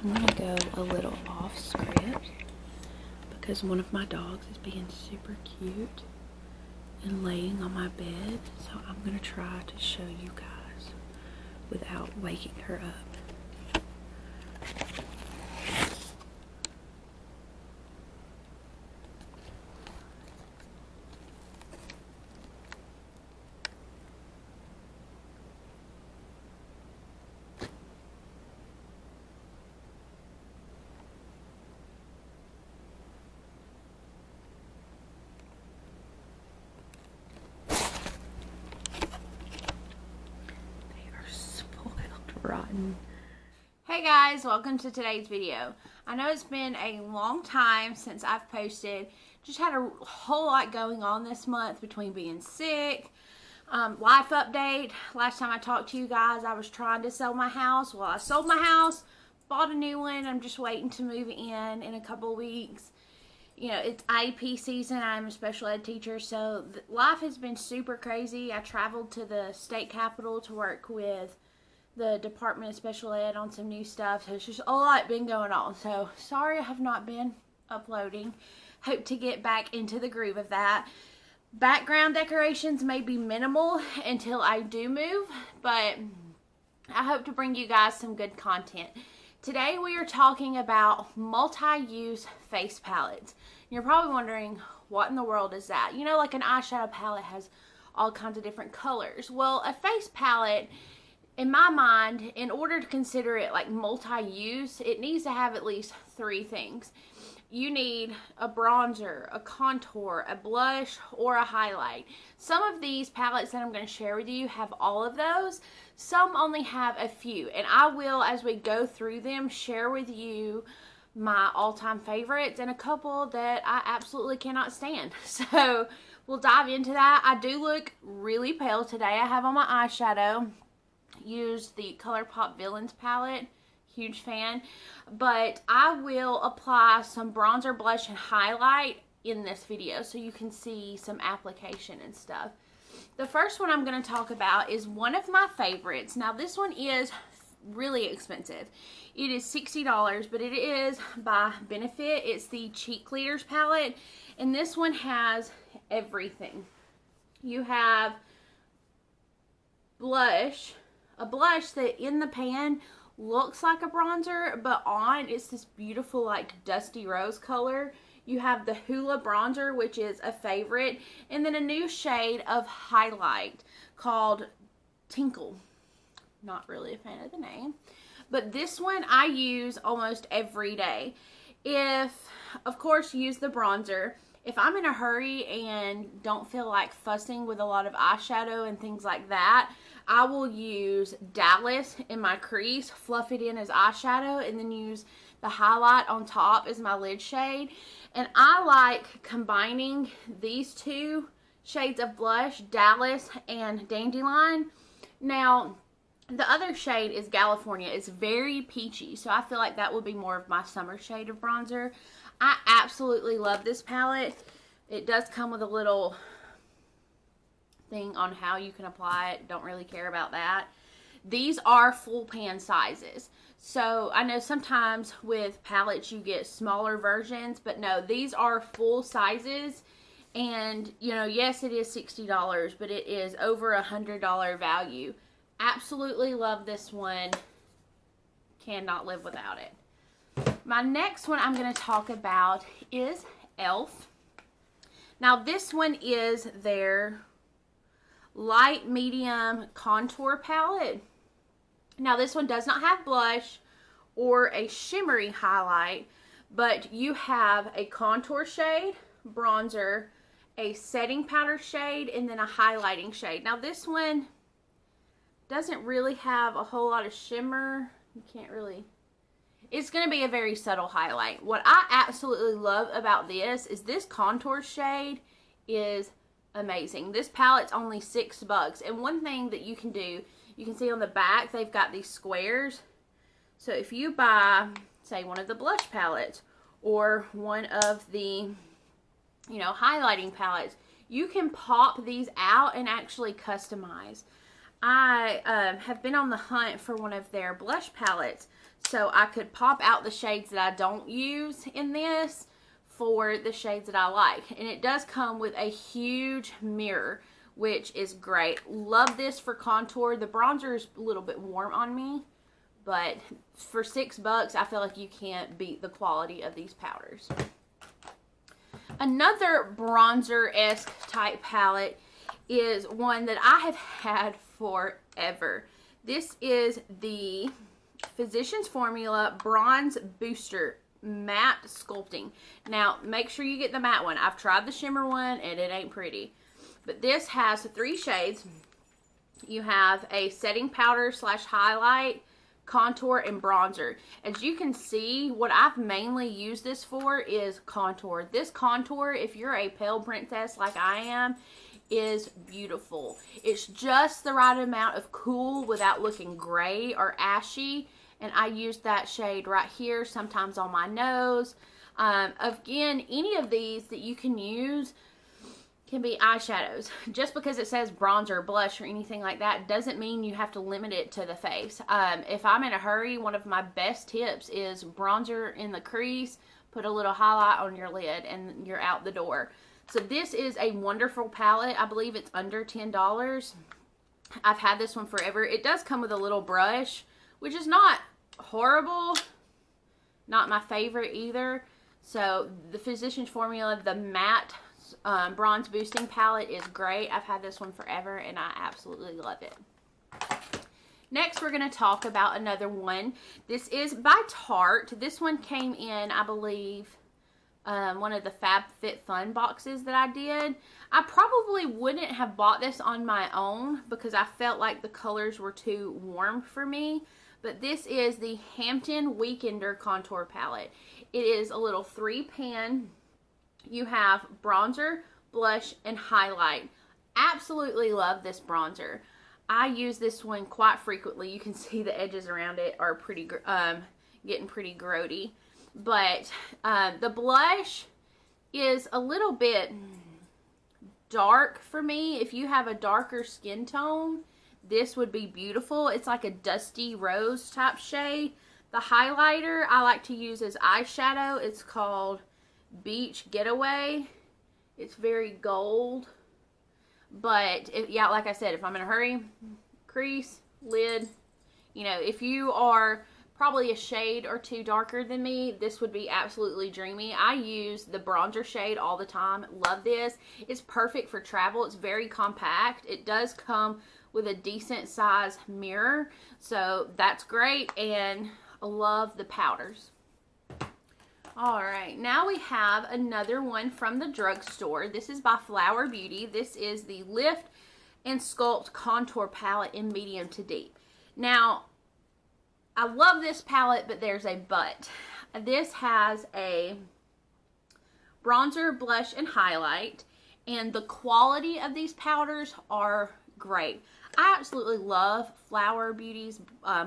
I'm going to go a little off script because one of my dogs is being super cute and laying on my bed, so I'm going to try to show you guys without waking her up. Rotten. Hey guys, welcome to today's video. I know it's been a long time since I've posted. Just had a whole lot going on this month between being sick, life update. Last time I talked to you guys, I was trying to sell my house. Well, I sold my house, bought a new one. I'm just waiting to move in a couple weeks. You know, it's IEP season. I'm a special ed teacher, so life has been super crazy. I traveled to the state capitol to work with the Department of Special Ed on some new stuff, so it's just a lot been going on. So sorry I have not been uploading. Hope to get back into the groove of that. Background decorations may be minimal until I do move, but I hope to bring you guys some good content. Today we are talking about multi-use face palettes. You're probably wondering, what in the world is that? You know, like an eyeshadow palette has all kinds of different colors. Well, a face palette, in my mind, in order to consider it like multi-use, it needs to have at least 3 things. You need a bronzer, a contour, a blush, or a highlight. Some of these palettes that I'm going to share with you have all of those. Some only have a few. And I will, as we go through them, share with you my all-time favorites and a couple that I absolutely cannot stand. So we'll dive into that. I do look really pale today. I have on my eyeshadow. Use the ColourPop Villains palette, huge fan, but I will apply some bronzer, blush, and highlight in this video so you can see some application and stuff. The first one I'm going to talk about is one of my favorites. Now this one is really expensive. It is $60, but it is by Benefit. It's the Cheekleaders palette, and this one has everything. You have blush, a blush that in the pan looks like a bronzer, but on it's this beautiful like dusty rose color. You have the Hoola bronzer, which is a favorite, and then a new shade of highlight called Tinkle. Not really a fan of the name, but this one I use almost every day. Of course, use the bronzer. If I'm in a hurry and don't feel like fussing with a lot of eyeshadow and things like that, I will use Dallas in my crease, fluff it in as eyeshadow, and then use the highlight on top as my lid shade. And I like combining these 2 shades of blush, Dallas and Dandelion. Now, the other shade is California. It's very peachy, so I feel like that would be more of my summer shade of bronzer. I absolutely love this palette. It does come with a little thing on how you can apply it. Don't really care about that. These are full pan sizes. So I know sometimes with palettes you get smaller versions, but no, these are full sizes. And you know, yes, it is $60, but it is over $100 value. Absolutely love this one. Cannot live without it. My next one I'm going to talk about is E.L.F. Now this one is their light medium contour palette. Now this one does not have blush or a shimmery highlight, but you have a contour shade, bronzer, a setting powder shade, and then a highlighting shade. Now this one doesn't really have a whole lot of shimmer. You can't really, it's going to be a very subtle highlight. What I absolutely love about this is this contour shade is amazing. This palette's only $6, and one thing that you can do, you can see on the back they've got these squares. So if you buy, say, one of the blush palettes or one of the, you know, highlighting palettes, you can pop these out and actually customize. I have been on the hunt for one of their blush palettes, So I could pop out the shades that I don't use in this for the shades that I like. And it does come with a huge mirror, which is great. Love this for contour. The bronzer is a little bit warm on me, but for $6, I feel like you can't beat the quality of these powders. Another bronzer-esque type palette is one that I have had forever. This is the Physicians Formula Bronze Booster Matte Sculpting. Now, make sure you get the matte one. I've tried the shimmer one, and it ain't pretty. But this has 3 shades. You have a setting powder / highlight, contour, and bronzer. As you can see, what I've mainly used this for is contour. This contour, if you're a pale princess like I am, is beautiful. It's just the right amount of cool without looking gray or ashy, and I use that shade right here, sometimes on my nose. Again, any of these that you can use can be eyeshadows. Just because it says bronzer, blush, or anything like that doesn't mean you have to limit it to the face. If I'm in a hurry, one of my best tips is bronzer in the crease, put a little highlight on your lid, and you're out the door. So this is a wonderful palette. I believe it's under $10. I've had this one forever. It does come with a little brush, which is not horrible, not my favorite either. So the Physicians Formula, the matte bronze boosting palette is great. I've had this one forever and I absolutely love it. Next, we're going to talk about another one. This is by Tarte. This one came in, I believe, one of the FabFitFun boxes that I did. I probably wouldn't have bought this on my own because I felt like the colors were too warm for me. But this is the Hampton Weekender Contour Palette. It is a little 3-pan. You have bronzer, blush, and highlight. Absolutely love this bronzer. I use this one quite frequently. You can see the edges around it are pretty, getting pretty grody. But the blush is a little bit dark for me. If you have a darker skin tone, this would be beautiful. It's like a dusty rose type shade. The highlighter I like to use as eyeshadow. It's called Beach Getaway. It's very gold. But, yeah, like I said, if I'm in a hurry, crease, lid, you know, if you are probably a shade or 2 darker than me, this would be absolutely dreamy. I use the bronzer shade all the time. Love this. It's perfect for travel. It's very compact. It does come with a decent size mirror, so that's great, and I love the powders. Alright, now we have another one from the drugstore. This is by Flower Beauty. This is the Lift and Sculpt Contour Palette in medium to deep. Now, I love this palette, but there's a but. This has a bronzer, blush, and highlight, and the quality of these powders are great. I absolutely love Flower Beauty's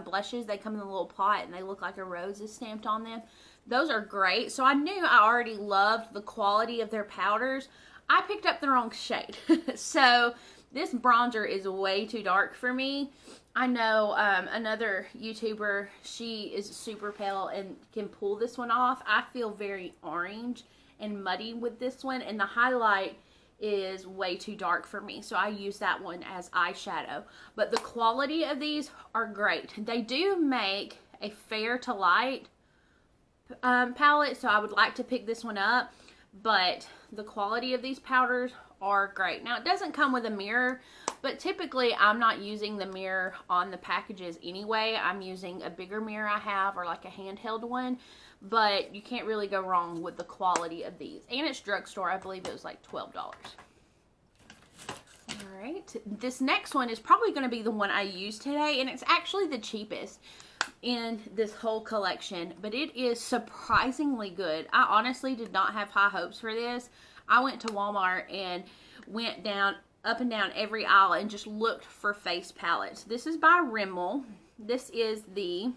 blushes. They come in a little pot, and they look like a rose is stamped on them. Those are great. So I knew I already loved the quality of their powders. I picked up the wrong shade. So this bronzer is way too dark for me. I know another YouTuber, she is super pale and can pull this one off. I feel very orange and muddy with this one, and the highlight is way too dark for me, so I use that one as eyeshadow. But the quality of these are great. They do make a fair to light palette, so I would like to pick this one up, but the quality of these powders are great. Now, it doesn't come with a mirror, but typically I'm not using the mirror on the packages anyway. I'm using a bigger mirror I have, or like a handheld one, but you can't really go wrong with the quality of these. And it's drugstore. I believe it was like $12. Alright, this next one is probably going to be the one I use today, and it's actually the cheapest in this whole collection, but it is surprisingly good. I honestly did not have high hopes for this. I went to Walmart and went up and down every aisle and just looked for face palettes. This is by Rimmel. This is the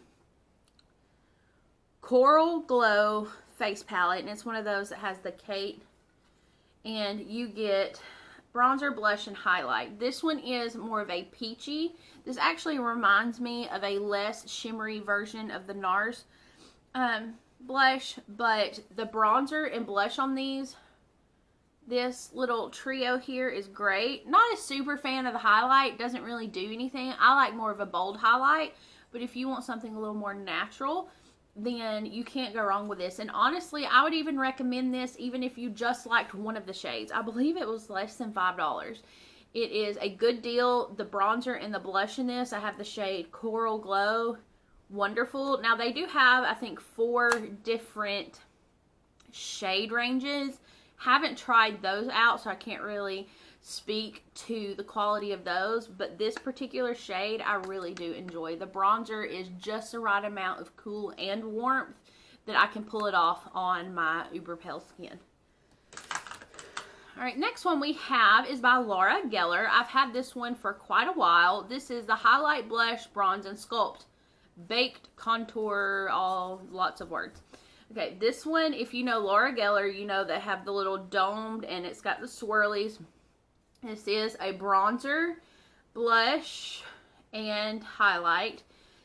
Coral Glow face palette, and it's one of those that has the Kate, and you get bronzer, blush, and highlight. This one is more of a peachy. This actually reminds me of a less shimmery version of the NARS blush, but the bronzer and blush on these, this little trio here is great. Not a super fan of the highlight, doesn't really do anything. I like more of a bold highlight, but if you want something a little more natural, then you can't go wrong with this. And honestly, I would even recommend this even if you just liked one of the shades. I believe it was less than $5. It is a good deal. The bronzer and the blush in this, I have the shade Coral Glow. Wonderful. Now they do have, I think, 4 different shade ranges. Haven't tried those out, so I can't really speak to the quality of those, but this particular shade I really do enjoy. The bronzer is just the right amount of cool and warmth that I can pull it off on my uber pale skin. Alright, next one we have is by Laura Geller. I've had this one for quite a while. This is the Highlight Blush Bronze and Sculpt Baked Contour, lots of words. Okay, this one, if you know Laura Geller, you know they have the little domed and it's got the swirlies. This is a bronzer, blush, and highlight.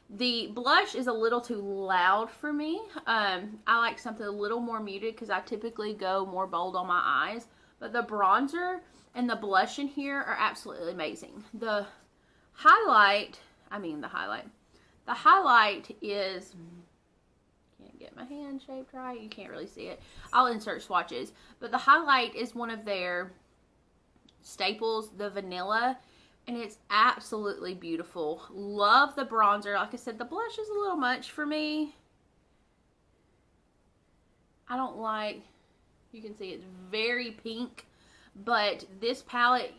The blush is a little too loud for me. I like something a little more muted because I typically go more bold on my eyes. But the bronzer and the blush in here are absolutely amazing. The highlight is, can't get my hand shaped right. You can't really see it. I'll insert swatches. But the highlight is one of their staples, the vanilla, and it's absolutely beautiful. Love the bronzer. Like I said, the blush is a little much for me. I don't like, you can see it's very pink, but this palette,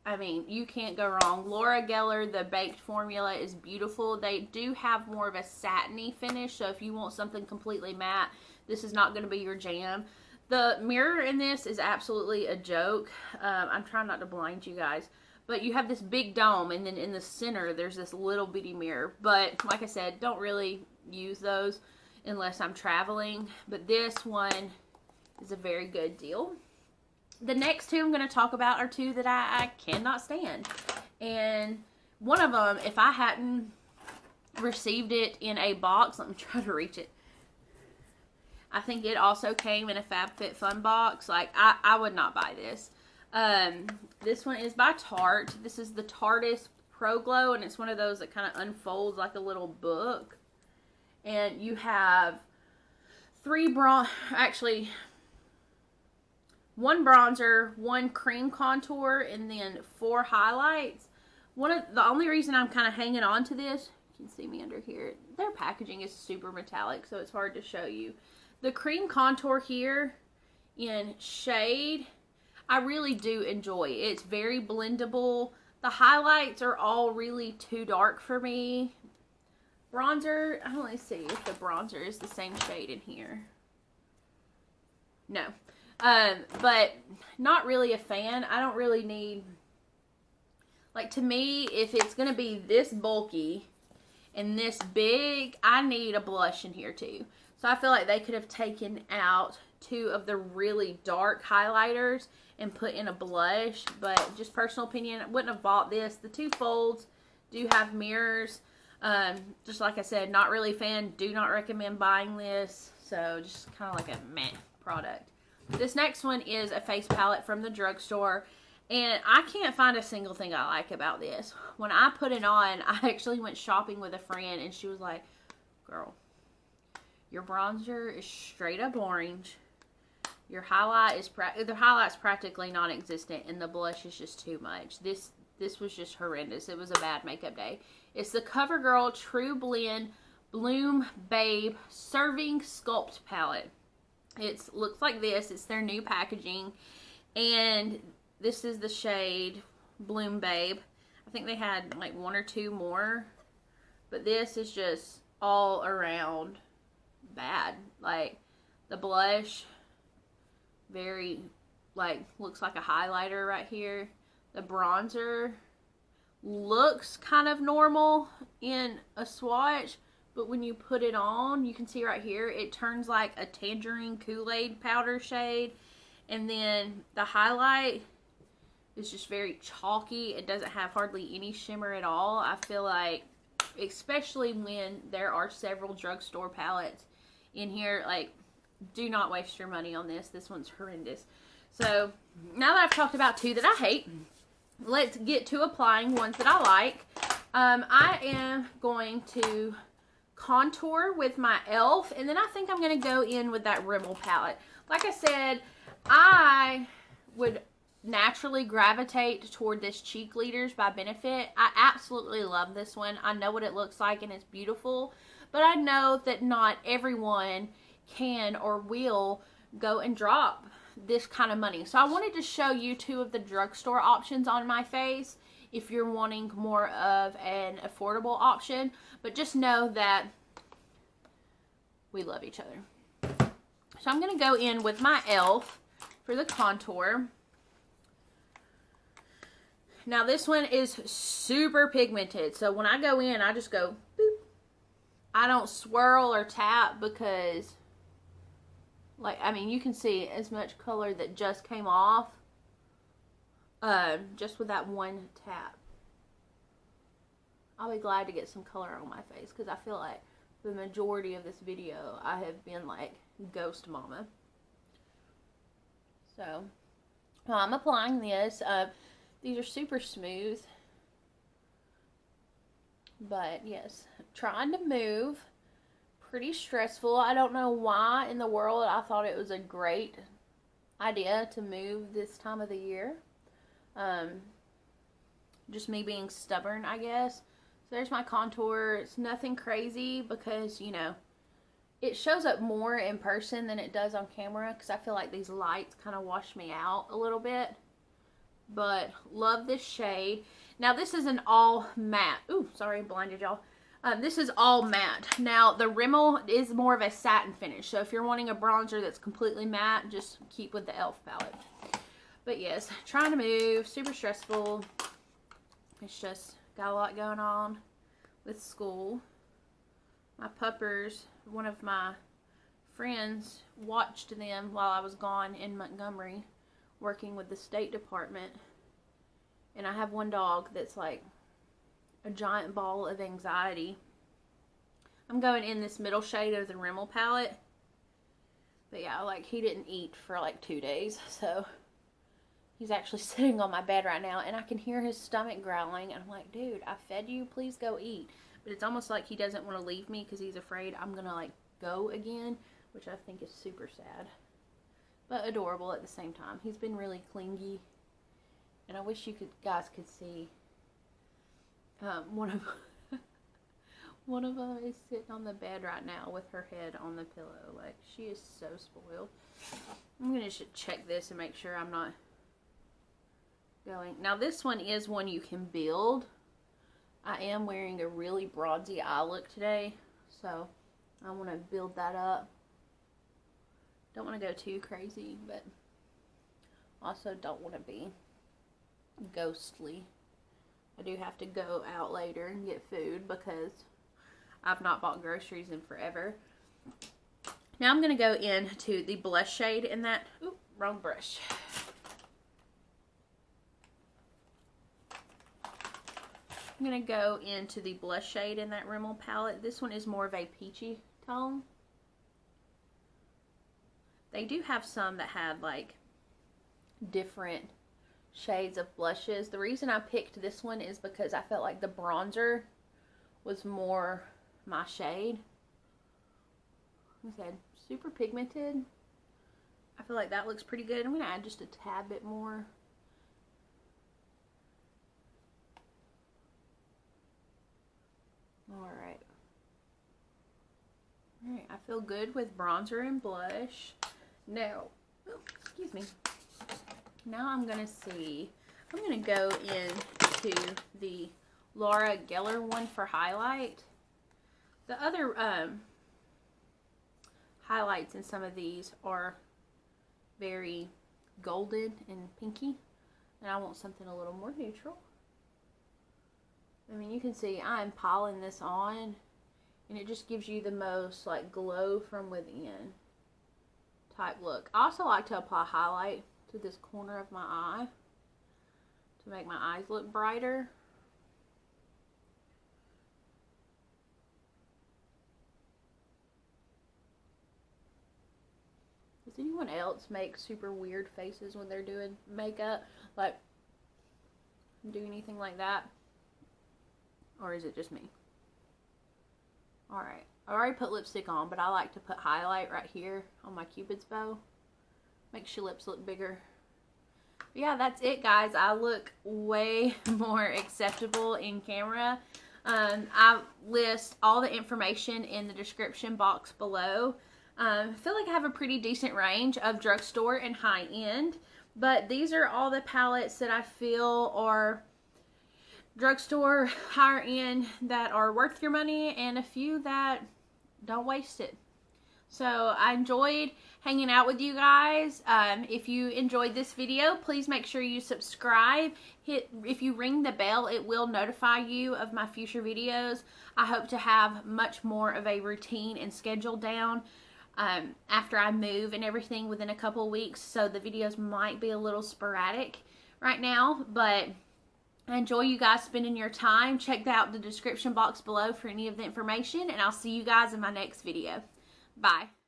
I mean, you can't go wrong. Laura Geller, the baked formula is beautiful. They do have more of a satiny finish, so if you want something completely matte, this is not going to be your jam. The mirror in this is absolutely a joke. I'm trying not to blind you guys. But you have this big dome, and then in the center, there's this little bitty mirror. But, like I said, don't really use those unless I'm traveling. But this one is a very good deal. The next two I'm going to talk about are two that I cannot stand. And one of them, if I hadn't received it in a box, let me try to reach it. I think it also came in a FabFitFun box. Like, I would not buy this. This one is by Tarte. This is the Tarteist Pro Glow, and it's one of those that kind of unfolds like a little book. And you have one bronzer, one cream contour, and then 4 highlights. The only reason I'm kind of hanging on to this, you can see me under here, their packaging is super metallic, so it's hard to show you. The cream contour here in shade, I really do enjoy. It's very blendable. The highlights are all really too dark for me. Bronzer, let me see if the bronzer is the same shade in here. No. But not really a fan. I don't really need, like, to me, if it's going to be this bulky and this big, I need a blush in here too. So I feel like they could have taken out 2 of the really dark highlighters and put in a blush. But just personal opinion, I wouldn't have bought this. The 2 folds do have mirrors. Just like I said, not really a fan. Do not recommend buying this. So just kind of like a meh product. This next one is a face palette from the drugstore. And I can't find a single thing I like about this. When I put it on, I actually went shopping with a friend and she was like, girl, your bronzer is straight up orange. Your highlight is the highlight's practically non-existent, and the blush is just too much. This was just horrendous. It was a bad makeup day. It's the CoverGirl truBLEND Bloom Babe Serving Sculpt Palette. It looks like this. It's their new packaging, and this is the shade Bloom Babe. I think they had like 1 or 2 more, but this is just all around bad. Like, the blush, very, like, looks like a highlighter right here. The bronzer looks kind of normal in a swatch, but when you put it on, you can see right here, it turns like a tangerine Kool-Aid powder shade. And then the highlight is just very chalky. It doesn't have hardly any shimmer at all. I feel like, especially when there are several drugstore palettes in here, like, do not waste your money on this. This one's horrendous. So, now that I've talked about two that I hate, let's get to applying ones that I like. I am going to contour with my E.L.F. and then I think I'm going to go in with that Rimmel palette. Like I said, I would naturally gravitate toward this Cheekleaders by Benefit. I absolutely love this one. I know what it looks like and it's beautiful, but I know that not everyone can or will go and drop this kind of money. So I wanted to show you two of the drugstore options on my face if you're wanting more of an affordable option, but just know that we love each other. So I'm going to go in with my E.L.F. for the contour. Now this one is super pigmented, so when I go in, I just go boop. I don't swirl or tap because, like, I mean, you can see as much color that just came off just with that one tap. I'll be glad to get some color on my face because I feel like the majority of this video I have been like ghost mama. So while I'm applying this, these are super smooth, but yes, trying to move, pretty stressful. I don't know why in the world I thought it was a great idea to move this time of the year. Just me being stubborn, I guess. So there's my contour. It's nothing crazy because, you know, it shows up more in person than it does on camera because I feel like these lights kind of wash me out a little bit. But love this shade. Now this is an all matte. Ooh, sorry, blinded y'all. This is all matte. Now the Rimmel is more of a satin finish. So if you're wanting a bronzer that's completely matte, just keep with the E.L.F. palette. But yes, trying to move, super stressful. It's just got a lot going on with school. My puppers, one of my friends watched them while I was gone in Montgomery working with the State Department, and I have one dog that's like a giant ball of anxiety. I'm going in this middle shade of the Rimmel palette, but yeah, like he didn't eat for like 2 days, so he's actually sitting on my bed right now and I can hear his stomach growling and I'm like, dude, I fed you, please go eat. But it's almost like he doesn't want to leave me because he's afraid I'm gonna like go again, which I think is super sad. But adorable at the same time. He's been really clingy. And I wish you guys could see. One of them is sitting on the bed right now with her head on the pillow. Like, she is so spoiled. I'm going to check this and make sure I'm not going. Now, this one is one you can build. I am wearing a really bronzy eye look today. So, I want to build that up. Don't want to go too crazy, but also don't want to be ghostly. I do have to go out later and get food because I've not bought groceries in forever. Now I'm going to go into the blush shade in that. Ooh, wrong brush. I'm going to go into the blush shade in that Rimmel palette. This one is more of a peachy tone. They do have some that had like different shades of blushes. The reason I picked this one is because I felt like the bronzer was more my shade. Like I said, super pigmented. I feel like that looks pretty good. I'm going to add just a tad bit more. Alright. Alright, I feel good with bronzer and blush. Now, oh, excuse me. Now I'm going to see, I'm going to go into the Laura Geller one for highlight. The other highlights in some of these are very golden and pinky. And I want something a little more neutral. I mean, you can see I'm piling this on. And it just gives you the most like glow from within type look. I also like to apply highlight to this corner of my eye. to make my eyes look brighter. Does anyone else make super weird faces when they're doing makeup? Like, do anything like that? Or is it just me? Alright, I already put lipstick on, but I like to put highlight right here on my Cupid's bow. Makes your lips look bigger. But yeah, that's it, guys. I look way more acceptable in camera. I list all the information in the description box below. I feel like I have a pretty decent range of drugstore and high-end, but these are all the palettes that I feel are drugstore, higher end, that are worth your money, and a few that don't waste it. So I enjoyed hanging out with you guys. If you enjoyed this video, please make sure you subscribe. If you ring the bell, it will notify you of my future videos. I hope to have much more of a routine and schedule down after I move and everything within a couple of weeks, so the videos might be a little sporadic right now, but I enjoy you guys spending your time. Check out the description box below for any of the information, and I'll see you guys in my next video. Bye.